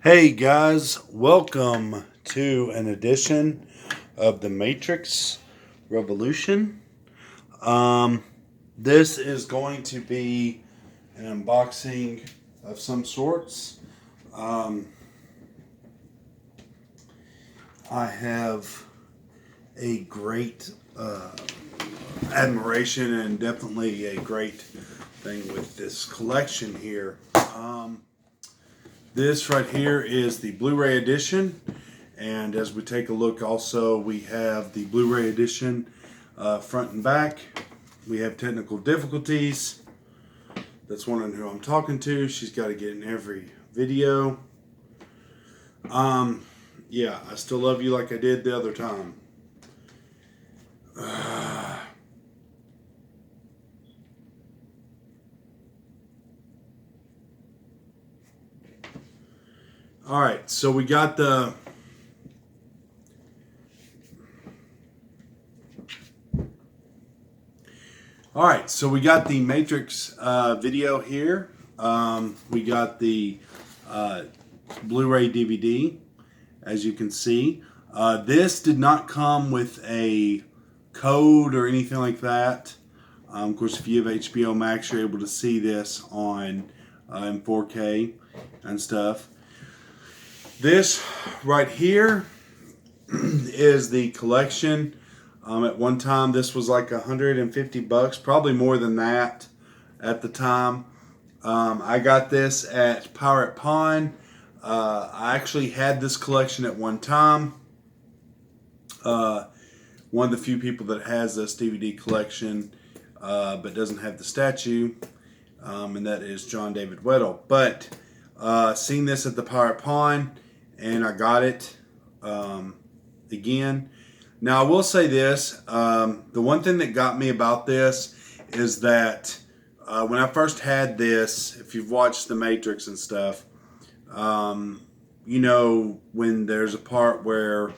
Hey guys, welcome to an edition of the Matrix Revolution. This is going to be an unboxing of some sorts. I have a great admiration and definitely a great thing with this collection here. This right here is the Blu-Ray Edition, and as we take a look also we have the Blu-Ray Edition front and back. We have technical difficulties. That's wondering who I'm talking to. She's got to get in every video. Yeah, I still love you like I did the other time. All right, so we got the Matrix video here. We got the Blu-ray DVD, as you can see. This did not come with a code or anything like that. Of course, if you have HBO Max, you're able to see this on in 4K and stuff. This right here is the collection. At one time, this was like $150, probably more than that at the time. I got this at Pirate Pond. I actually had this collection at one time. One of the few people that has this DVD collection, but doesn't have the statue, and that is John David Weddle. But seen this at the Pirate Pond, and I got it again. Now I will say this, the one thing that got me about this is that when I first had this, if you've watched The Matrix and stuff, you know when there's a part where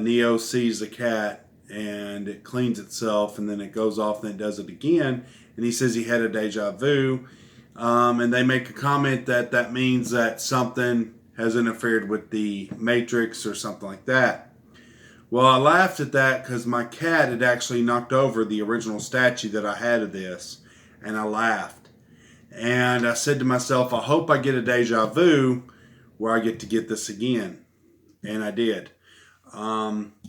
Neo sees the cat and it cleans itself and then it goes off and it does it again, and he says he had a deja vu, and they make a comment that means that something has interfered with the Matrix or something like that. Well, I laughed at that because my cat had actually knocked over the original statue that I had of this, and I laughed. And I said to myself, I hope I get a deja vu where I get to get this again. And I did.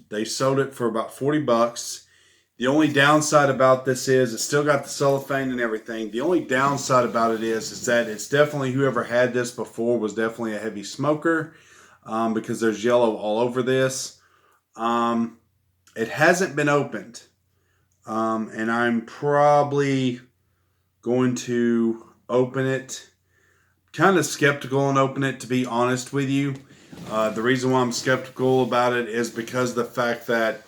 They sold it for about $40. The only downside about this is it's still got the cellophane and everything. The only downside about it is that it's definitely, whoever had this before was definitely a heavy smoker, because there's yellow all over this. It hasn't been opened, and I'm probably going to open it. Kind of skeptical on open it, to be honest with you. The reason why I'm skeptical about it is because of the fact that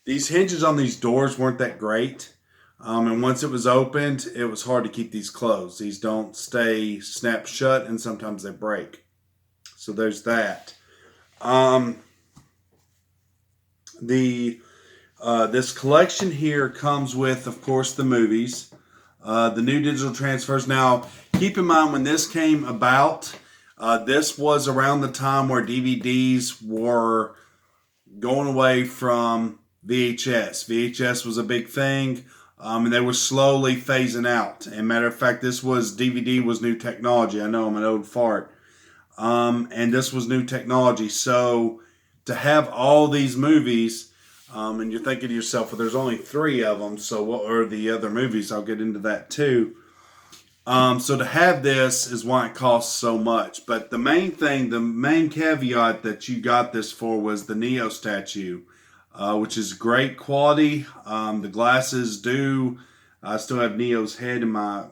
these hinges on these doors weren't that great. And once it was opened, it was hard to keep these closed. These don't stay snapped shut, and sometimes they break. So there's that. This collection here comes with, of course, the movies, the new digital transfers. Now, keep in mind when this came about, this was around the time where DVDs were going away from VHS. VHS was a big thing, and they were slowly phasing out. And matter of fact, DVD was new technology. I know I'm an old fart. And this was new technology. So to have all these movies, and you're thinking to yourself, well, there's only 3 of them, so what are the other movies? I'll get into that too. So to have this is why it costs so much. But the main thing, the main caveat that you got this for was the Neo statue, which is great quality. The glasses do. I still have Neo's head in my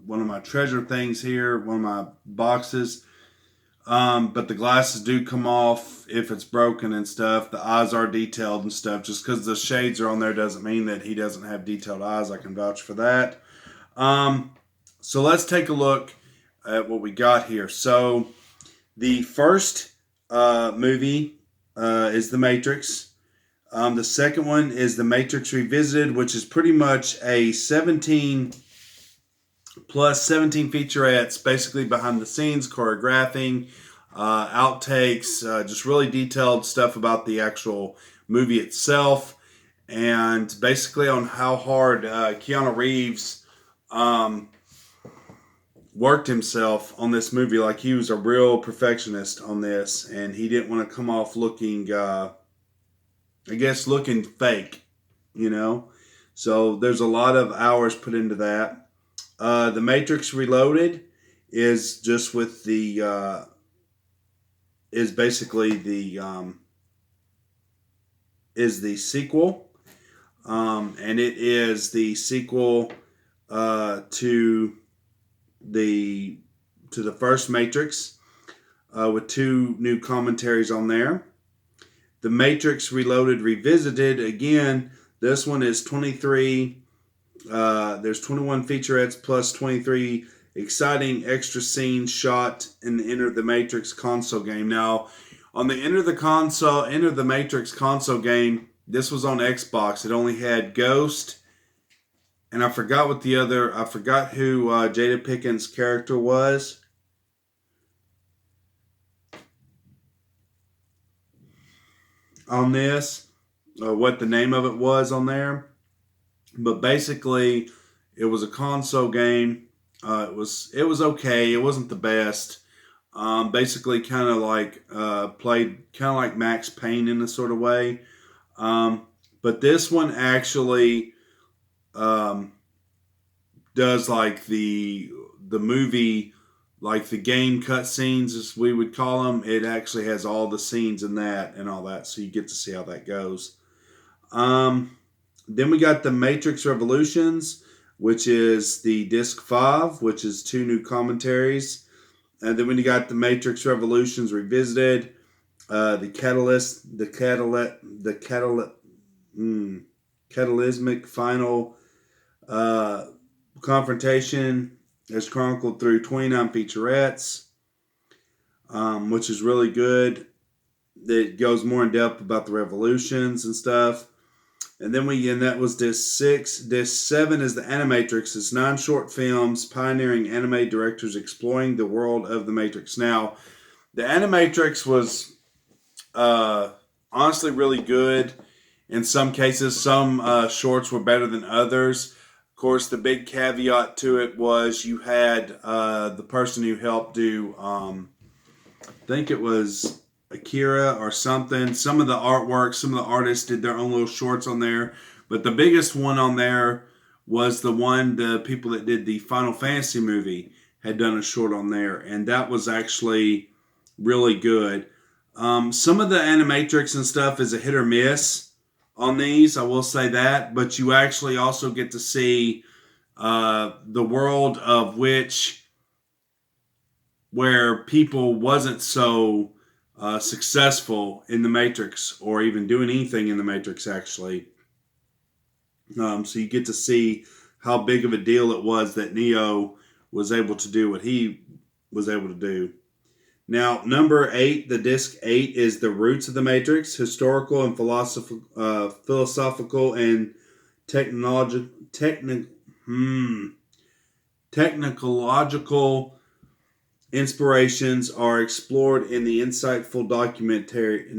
one of my treasure things here, one of my boxes. But the glasses do come off if it's broken and stuff. The eyes are detailed and stuff. Just because the shades are on there doesn't mean that he doesn't have detailed eyes. I can vouch for that. So let's take a look at what we got here. So the first movie is The Matrix. The second one is The Matrix Revisited, which is pretty much a 17 plus 17 featurettes, basically behind the scenes, choreographing, outtakes, just really detailed stuff about the actual movie itself, and basically on how hard Keanu Reeves worked himself on this movie. Like, he was a real perfectionist on this, and he didn't want to come off looking, looking fake, you know. So there's a lot of hours put into that. The Matrix Reloaded is just with the is basically the sequel, and it is the sequel to the first Matrix, with 2 new commentaries on there. The Matrix Reloaded Revisited, again, this one is 23. There's 21 featurettes plus 23 exciting extra scenes shot in the Enter the Matrix console game. Now, on the Enter the Matrix console game, this was on Xbox. It only had Ghost, and I forgot who Jada Pinkins' character was. On this, what the name of it was on there. But basically, it was a console game. It was okay. It wasn't the best. Basically, kind of like played kind of like Max Payne in a sort of way. But this one actually does like the movie, like the game cutscenes, as we would call them. It actually has all the scenes in that and all that, so you get to see how that goes. Then we got the Matrix Revolutions, which is the disc 5, which is 2 new commentaries. And then we got the Matrix Revolutions Revisited, the Catalysmic Final Confrontation is chronicled through 29 featurettes, which is really good. It goes more in depth about the revolutions and stuff. And then that was disc 6. Disc 7 is the Animatrix. It's 9 short films pioneering anime directors exploring the world of the Matrix. Now, the Animatrix was honestly really good in some cases. Some shorts were better than others. Of course, the big caveat to it was you had the person who helped do, I think it was Akira or something. Some of the artwork, some of the artists did their own little shorts on there. But the biggest one on there was the people that did the Final Fantasy movie had done a short on there. And that was actually really good. Some of the Animatrix and stuff is a hit or miss on these, I will say that. But you actually also get to see the world of where people wasn't so successful in the Matrix or even doing anything in the Matrix, actually. So you get to see how big of a deal it was that Neo was able to do what he was able to do. Now, number 8, the disc 8, is The Roots of the Matrix, historical and philosophical and technological inspirations are explored in the insightful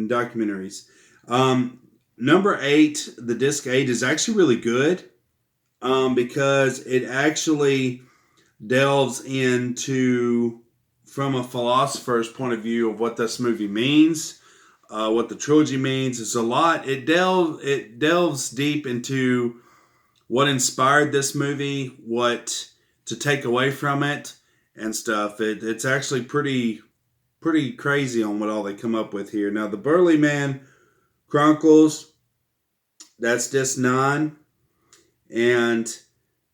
documentaries. Number 8, the disc 8, is actually really good because it actually delves into, from a philosopher's point of view, of what this movie means, what the trilogy means. It's a lot. It delves deep into what inspired this movie, what to take away from it, and stuff. It's actually pretty crazy on what all they come up with here. Now, the Burly Man Chronicles, that's disc 9, and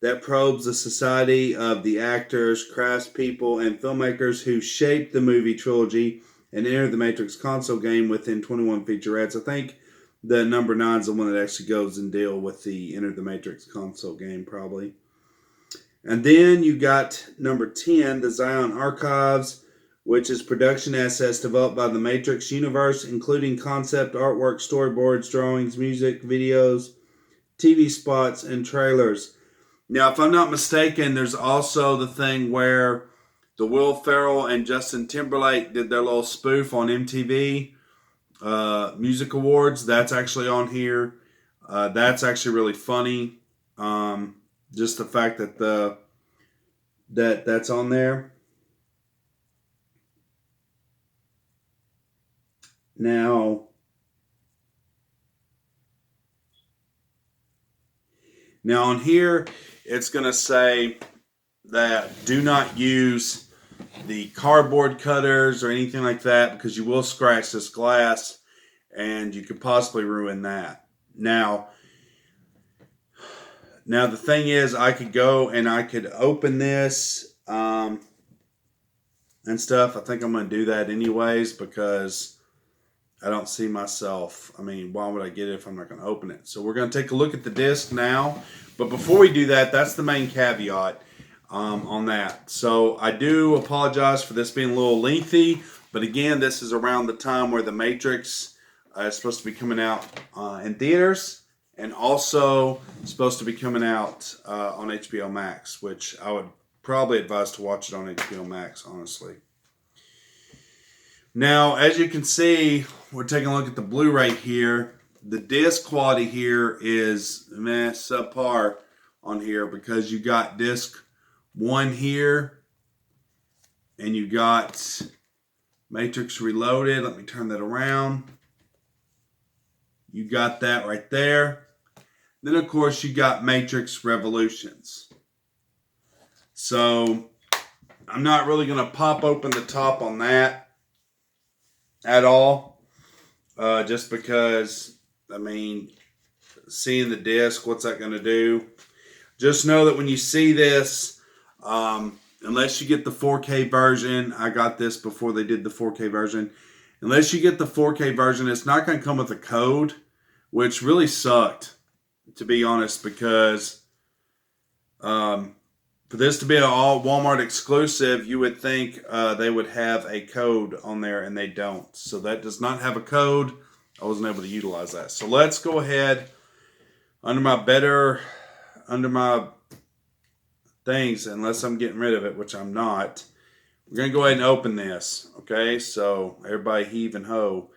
that probes the society of the actors, craftspeople, and filmmakers who shaped the movie trilogy and entered the Matrix console game within 21 featurettes. I think the number 9 is the one that actually goes and deal with the Enter the Matrix console game, probably. And then you got number 10, the Zion Archives, which is production assets developed by the Matrix universe, including concept artwork, storyboards, drawings, music, videos, TV spots, and trailers. Now, if I'm not mistaken, there's also the thing where the Will Ferrell and Justin Timberlake did their little spoof on MTV Music Awards. That's actually on here. That's actually really funny. Just the fact that that's on there. Now on here, it's going to say that do not use the cardboard cutters or anything like that because you will scratch this glass and you could possibly ruin that. Now the thing is, I could go and I could open this and stuff. I think I'm going to do that anyways because I don't see myself. I mean, why would I get it if I'm not going to open it? So we're going to take a look at the disc now. But before we do that, that's the main caveat on that. So I do apologize for this being a little lengthy. But again, this is around the time where The Matrix is supposed to be coming out in theaters. And also supposed to be coming out on HBO Max, which I would probably advise to watch it on HBO Max, honestly. Now, as you can see, we're taking a look at the Blu-ray here. The disc quality here is subpar on here because you got disc 1 here and you got Matrix Reloaded. Let me turn that around. You got that right there. Then, of course, you got Matrix Revolutions. So, I'm not really going to pop open the top on that at all. Just because, I mean, seeing the disc, what's that going to do? Just know that when you see this, unless you get the 4K version, I got this before they did the 4K version. Unless you get the 4K version, it's not going to come with a code, which really sucked, to be honest, because for this to be an all Walmart exclusive, you would think they would have a code on there, and they don't. So that does not have a code. I wasn't able to utilize that. So let's go ahead under my things, unless I'm getting rid of it, which I'm not. We're going to go ahead and open this. Okay, so everybody heave and ho.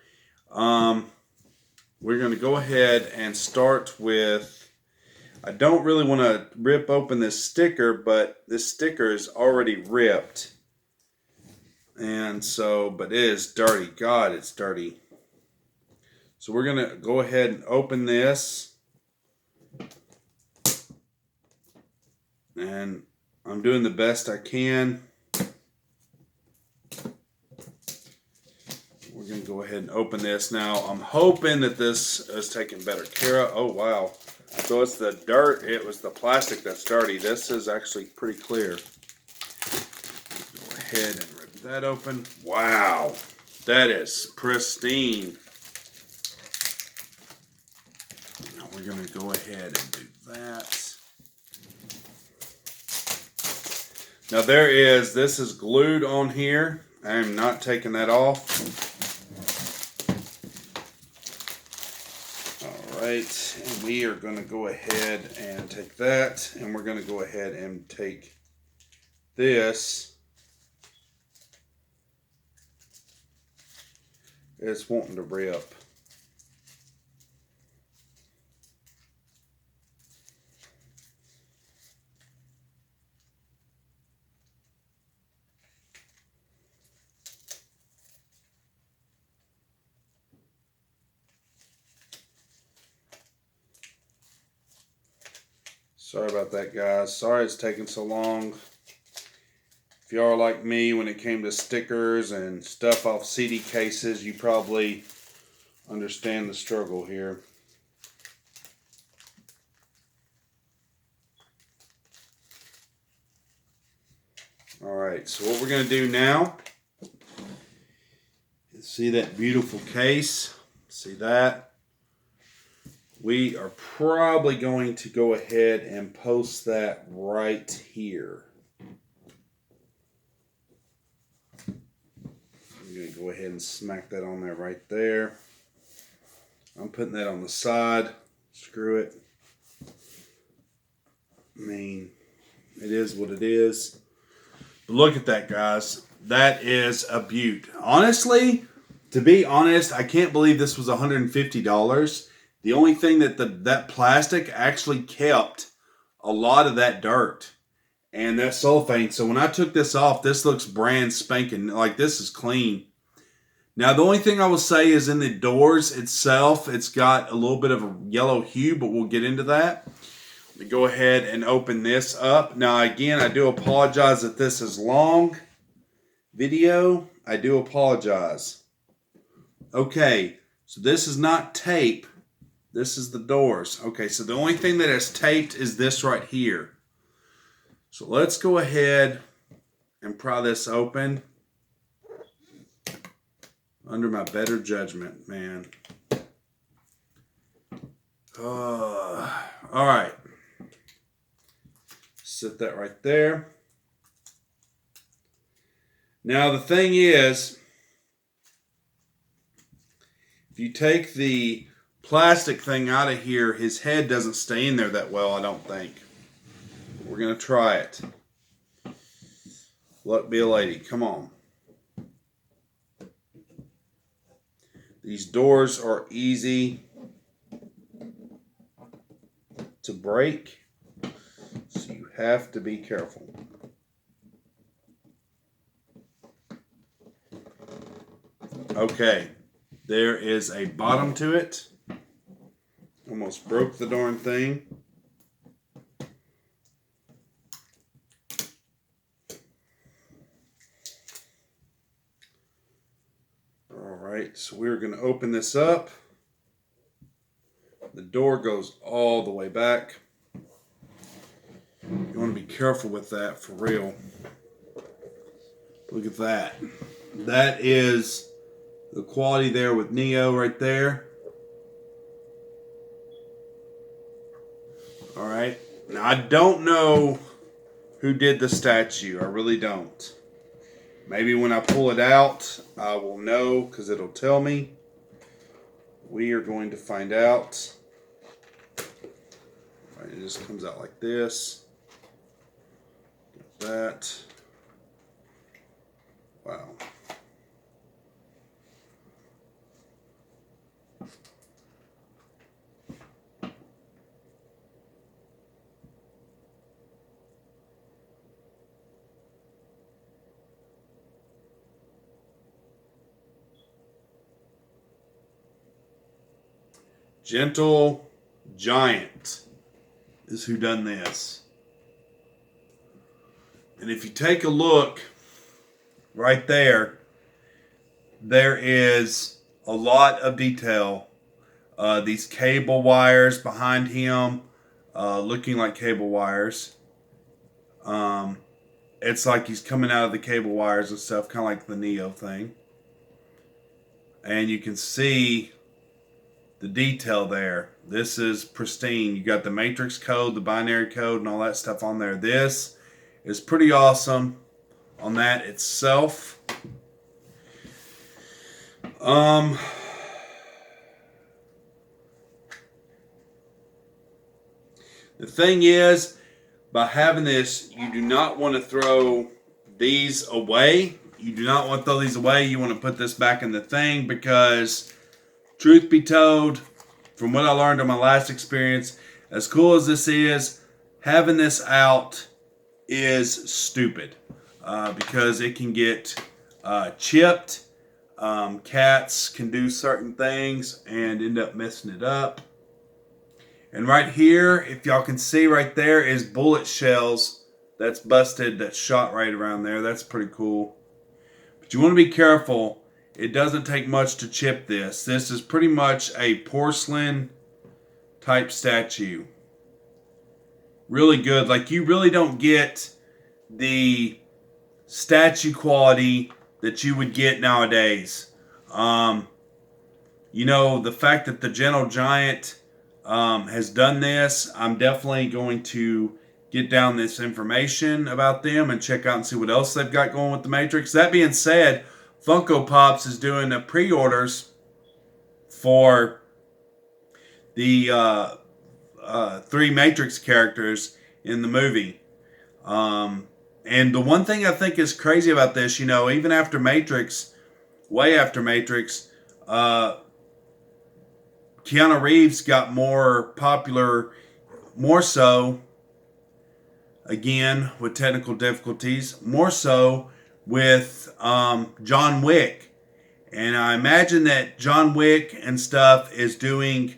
We're going to go ahead and start with, I don't really want to rip open this sticker, but this sticker is already ripped. And so, but it is dirty. God, it's dirty. So we're going to go ahead and open this. And I'm doing the best I can. We're going to go ahead and open this. Now, I'm hoping that this is taken better care of. Oh, wow. So it's the dirt. It was the plastic that's dirty. This is actually pretty clear. Go ahead and rip that open. Wow. That is pristine. Now we're going to go ahead and do that. Now this is glued on here. I am not taking that off. Alright, and we are going to go ahead and take that, and we're going to go ahead and take this. It's wanting to rip. Sorry about that, guys. Sorry it's taking so long. If y'all are like me when it came to stickers and stuff off CD cases, you probably understand the struggle here. Alright, so what we're going to do now is see that beautiful case. See that? We are probably going to go ahead and post that right here. I'm going to go ahead and smack that on there right there. I'm putting that on the side. Screw it. I mean, it is what it is. Look at that, guys. That is a beaut. Honestly, to be honest, I can't believe this was $150. The only thing that that plastic actually kept a lot of that dirt and that sulfate. So when I took this off, this looks brand spanking. Like, this is clean. Now, the only thing I will say is in the doors itself, it's got a little bit of a yellow hue, but we'll get into that. Let me go ahead and open this up. Now, again, I do apologize that this is long video. I do apologize. Okay, so this is not tape. This is the doors. Okay, so the only thing that is taped is this right here. So let's go ahead and pry this open under my better judgment, man. All right. Set that right there. Now the thing is, if you take the plastic thing out of here, his head doesn't stay in there that well, I don't think. We're going to try it. Luck be a lady. Come on. These doors are easy to break, so you have to be careful. Okay, there is a bottom to it. Almost broke the darn thing. Alright, so we're going to open this up. The door goes all the way back. You want to be careful with that, for real. Look at that. That is the quality there with Neo right there. Alright, now I don't know who did the statue. I really don't. Maybe when I pull it out, I will know because it'll tell me. We are going to find out. Right, it just comes out like this. Get that. Wow. Gentle Giant is who done this. And if you take a look right there, there is a lot of detail. These cable wires behind him, looking like cable wires. It's like he's coming out of the cable wires and stuff, kind of like the Neo thing. And you can see the detail there. This is pristine. You got the matrix code, the binary code, and all that stuff on there. This is pretty awesome on that itself. The thing is, by having this, you do not want to throw these away. You do not want to throw these away. You want to put this back in the thing because, truth be told, from what I learned on my last experience, as cool as this is, having this out is stupid because it can get chipped. Cats can do certain things and end up messing it up. And right here, if y'all can see right there, is bullet shells that's busted, that's shot right around there. That's pretty cool. But you want to be careful. It doesn't take much to chip this. This is pretty much a porcelain type statue. Really good. Like, you really don't get the statue quality that you would get nowadays. You know, the fact that the Gentle Giant has done this, I'm definitely going to get down this information about them and check out and see what else they've got going with the Matrix. That being said, Funko Pops is doing the pre-orders for the 3 Matrix characters in the movie. And And the one thing I think is crazy about this, you know, even after Matrix, way after Matrix, Keanu Reeves got more popular, more so, again, with technical difficulties, more so with John Wick. And I imagine that John Wick and stuff is doing,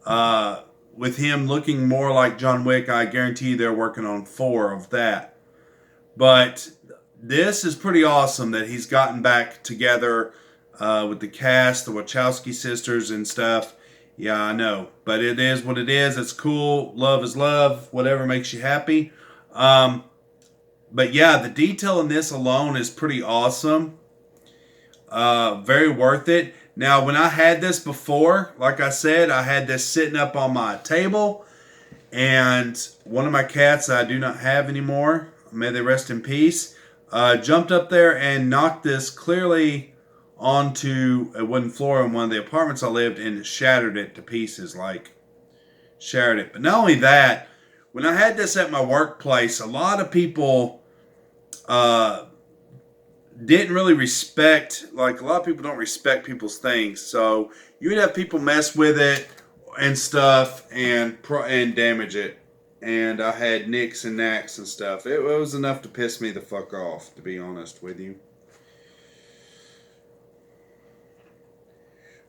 with him looking more like John Wick, I guarantee they're working on 4 of that. But this is pretty awesome that he's gotten back together with the cast, the Wachowski sisters and stuff. Yeah, I know. But it is what it is. It's cool. Love is love. Whatever makes you happy. But yeah, the detail in this alone is pretty awesome. Very worth it. Now, when I had this before, like I said, I had this sitting up on my table. And one of my cats that I do not have anymore, may they rest in peace, jumped up there and knocked this clearly onto a wooden floor in one of the apartments I lived in and shattered it to pieces, like shattered it. But not only that, when I had this at my workplace, a lot of people didn't really respect, like a lot of people don't respect people's things. So you would have people mess with it and stuff and damage it. And I had nicks and knacks and stuff. It was enough to piss me the fuck off, to be honest with you.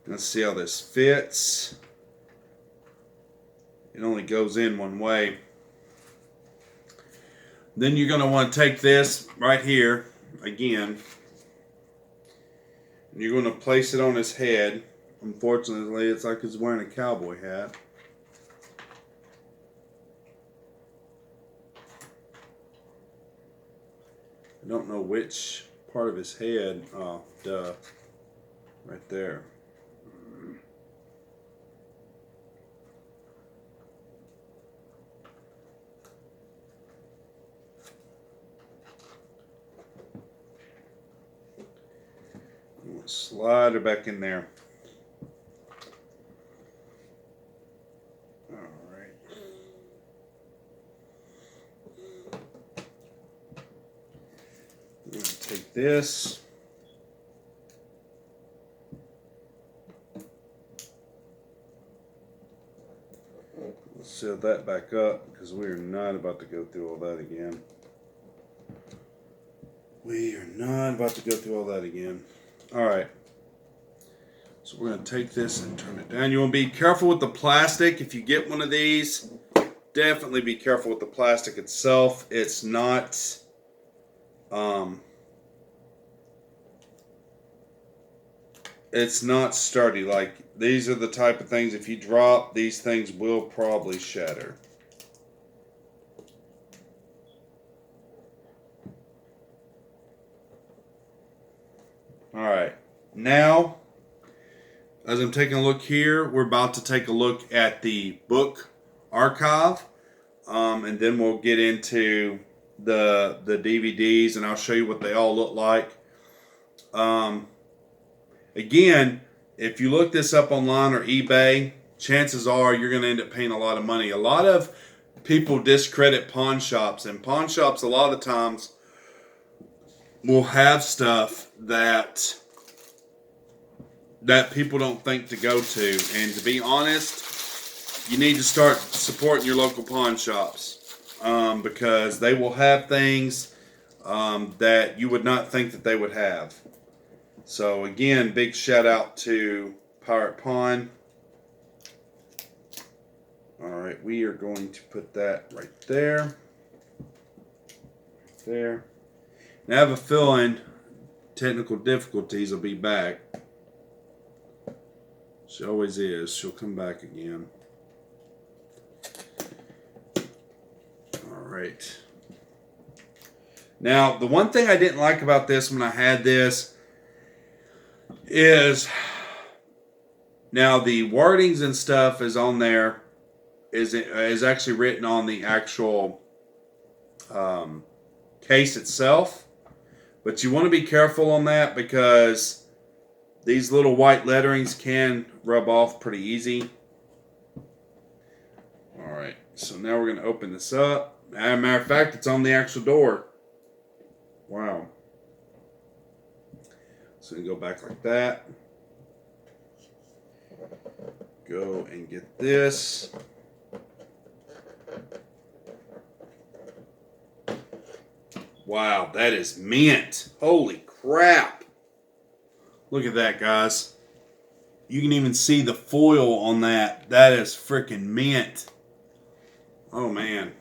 Let's see how this fits. It only goes in one way. Then you're going to want to take this right here, again, and you're going to place it on his head. Unfortunately, it's like he's wearing a cowboy hat. I don't know which part of his head. Oh, duh. Right there. Slide her back in there. All right. I'm going to take this. Let's seal that back up because we are not about to go through all that again. We are not about to go through all that again. Alright, so we're going to take this and turn it down. You want to be careful with the plastic. If you get one of these, definitely be careful with the plastic itself. It's not, it's not sturdy. Like, these are the type of things, if you drop, these things will probably shatter. Alright, now, as I'm taking a look here, we're about to take a look at the book archive, and then we'll get into the DVDs, and I'll show you what they all look like. Again, if you look this up online or eBay, chances are you're going to end up paying a lot of money. A lot of people discredit pawn shops, and pawn shops a lot of the times will have stuff that people don't think to go to. And to be honest, you need to start supporting your local pawn shops, because they will have things that you would not think that they would have. So again, big shout out to Pirate Pawn. Alright, we are going to put that right there. Right there. Now I have a feeling technical difficulties will be back. She always is. She'll come back again. Alright. Now, the one thing I didn't like about this when I had this is, now the wordings and stuff is on there, is actually written on the actual case itself. But you want to be careful on that because these little white letterings can rub off pretty easy. Alright, so now we're going to open this up. As a matter of fact, it's on the actual door. Wow. So we go back like that. Go and get this. Wow, that is mint. Holy crap. Look at that, guys. You can even see the foil on that. That is freaking mint. Oh, man.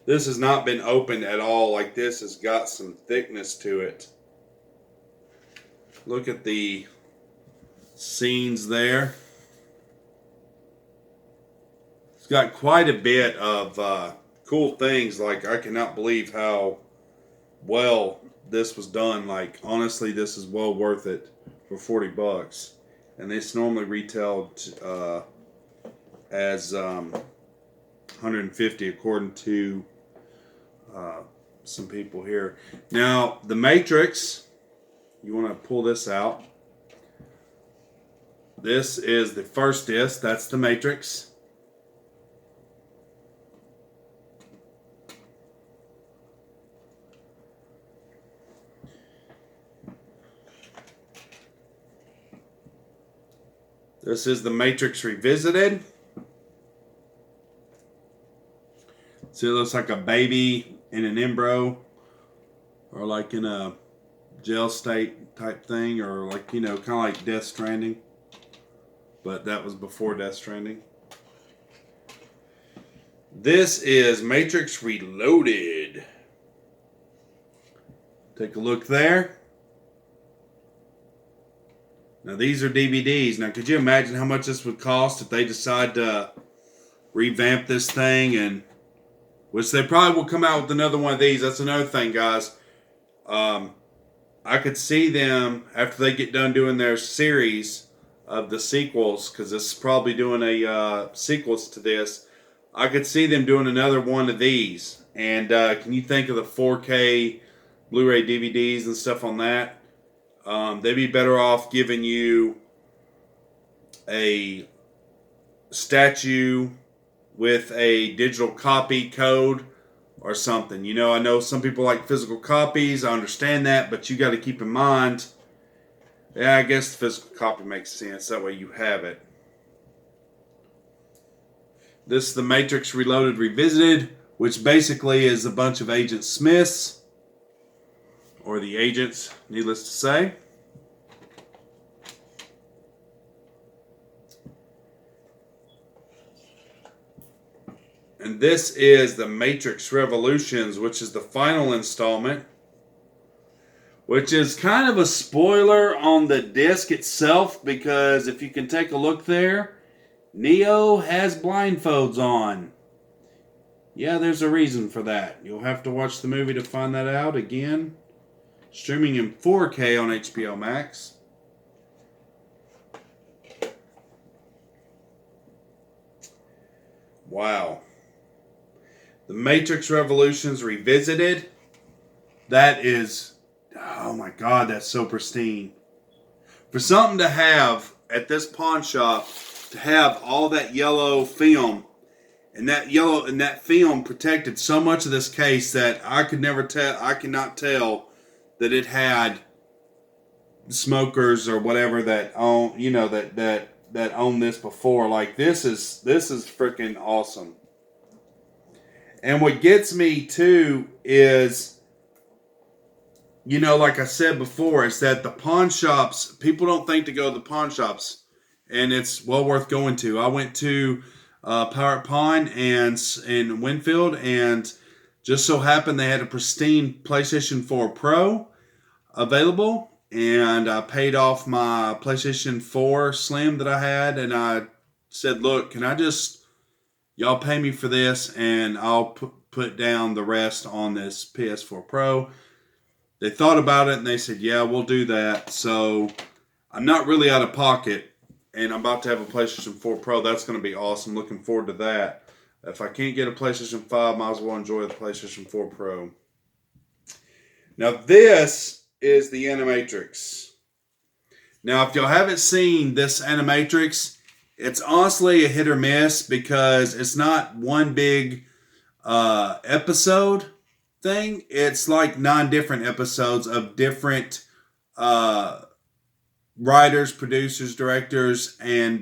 This has not been opened at all. Like, this has got some thickness to it. Look at the scenes there. It's got quite a bit of cool things. Like, I cannot believe how well this was done. Like, honestly, this is well worth it for $40. And this normally retailed as $150 according to some people here. Now, the Matrix, you want to pull this out. This is the first disc. That's the Matrix. This is the Matrix Revisited. See, it looks like a baby in an embryo, or like in a jail state type thing, or like, you know, kind of like Death Stranding. But that was before Death Stranding. This is Matrix Reloaded. Take a look there. Now these are DVDs. Now could you imagine how much this would cost if they decide to revamp this thing, and which they probably will come out with another one of these. That's another thing, guys. I could see them after they get done doing their series of the sequels, because this is probably doing a sequels to this. I could see them doing another one of these. And can you think of the 4K Blu-ray DVDs and stuff on that? They'd be better off giving you a statue with a digital copy code or something. You know, I know some people like physical copies. I understand that, but you got to keep in mind, yeah, I guess the physical copy makes sense. That way you have it. This is the Matrix Reloaded Revisited, which basically is a bunch of Agent Smiths, or the agents, needless to say. And this is the Matrix Revolutions, which is the final installment, which is kind of a spoiler on the disc itself, because if you can take a look there, Neo has blindfolds on. Yeah, there's a reason for that. You'll have to watch the movie to find that out. Again, streaming in 4K on HBO Max. Wow. The Matrix Revolutions Revisited. That is, oh my God, that's so pristine. For something to have at this pawn shop, to have all that yellow film, and that film protected so much of this case that I cannot tell that it had smokers or whatever that own, you know, that owned this before. Like, this is freaking awesome. And what gets me too is, you know, like I said before, is that the pawn shops, people don't think to go to the pawn shops, and it's well worth going to. I went to Pirate Pawn in Winfield, and just so happened they had a pristine PlayStation 4 Pro available, and I paid off my PlayStation 4 Slim that I had, and I said, look, can I just, y'all pay me for this, and I'll put down the rest on this PS4 Pro. They thought about it, and they said, yeah, we'll do that. So I'm not really out of pocket, and I'm about to have a PlayStation 4 Pro. That's going to be awesome. Looking forward to that. If I can't get a PlayStation 5, might as well enjoy the PlayStation 4 Pro. Now, this is the Animatrix. Now, if y'all haven't seen this Animatrix, it's honestly a hit or miss, because it's not one big episode thing. It's like 9 different episodes of different writers, producers, directors, and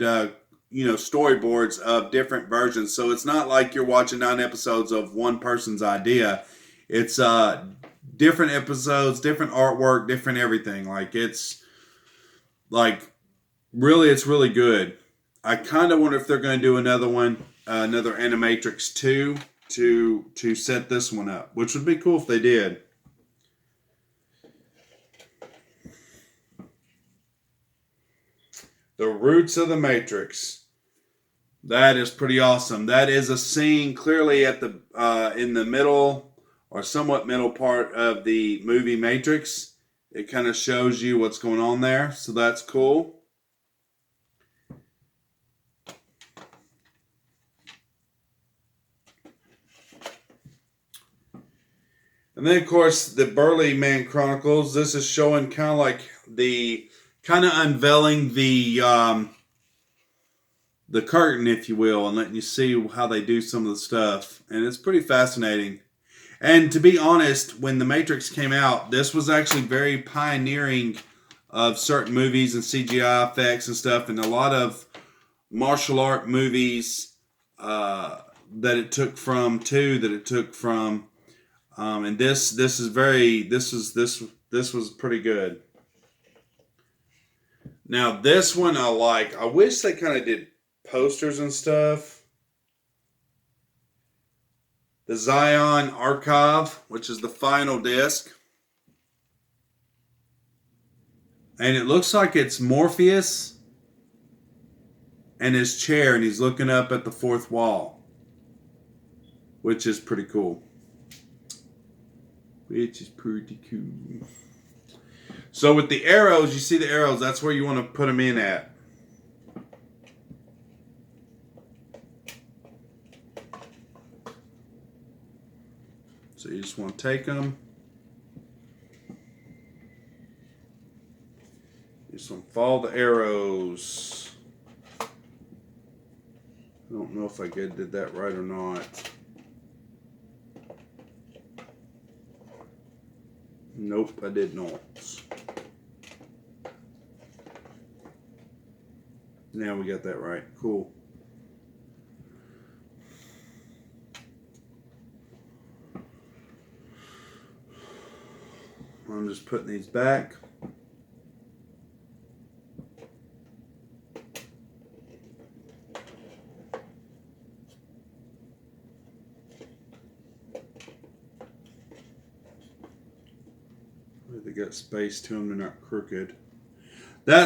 storyboards of different versions. So it's not like you're watching 9 episodes of one person's idea. It's different episodes, different artwork, different everything. It's really good. I kind of wonder if they're going to do another one, another Animatrix 2 to set this one up, which would be cool if they did. The Roots of the Matrix. That is pretty awesome. That is a scene clearly at the in the middle or somewhat middle part of the movie Matrix. It kind of shows you what's going on there, so that's cool. And then, of course, the Burly Man Chronicles. This is showing kind of like unveiling the curtain, if you will, and letting you see how they do some of the stuff. And it's pretty fascinating. And to be honest, when The Matrix came out, this was actually very pioneering of certain movies and CGI effects and stuff, and a lot of martial art movies that it took from too. And this was pretty good. Now this one I like. I wish they kind of did posters and stuff. The Zion Archive, which is the final disc. And it looks like it's Morpheus and his chair, and he's looking up at the fourth wall, which is pretty cool. So with the arrows, you see the arrows, that's where you want to put them in at. So you just want to take them. You just want to follow the arrows. I don't know if I did that right or not. Nope, I did not. Now we got that right. Cool. I'm just putting these back. They got space to them, they're not crooked.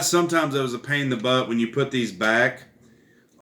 Sometimes that was a pain in the butt when you put these back.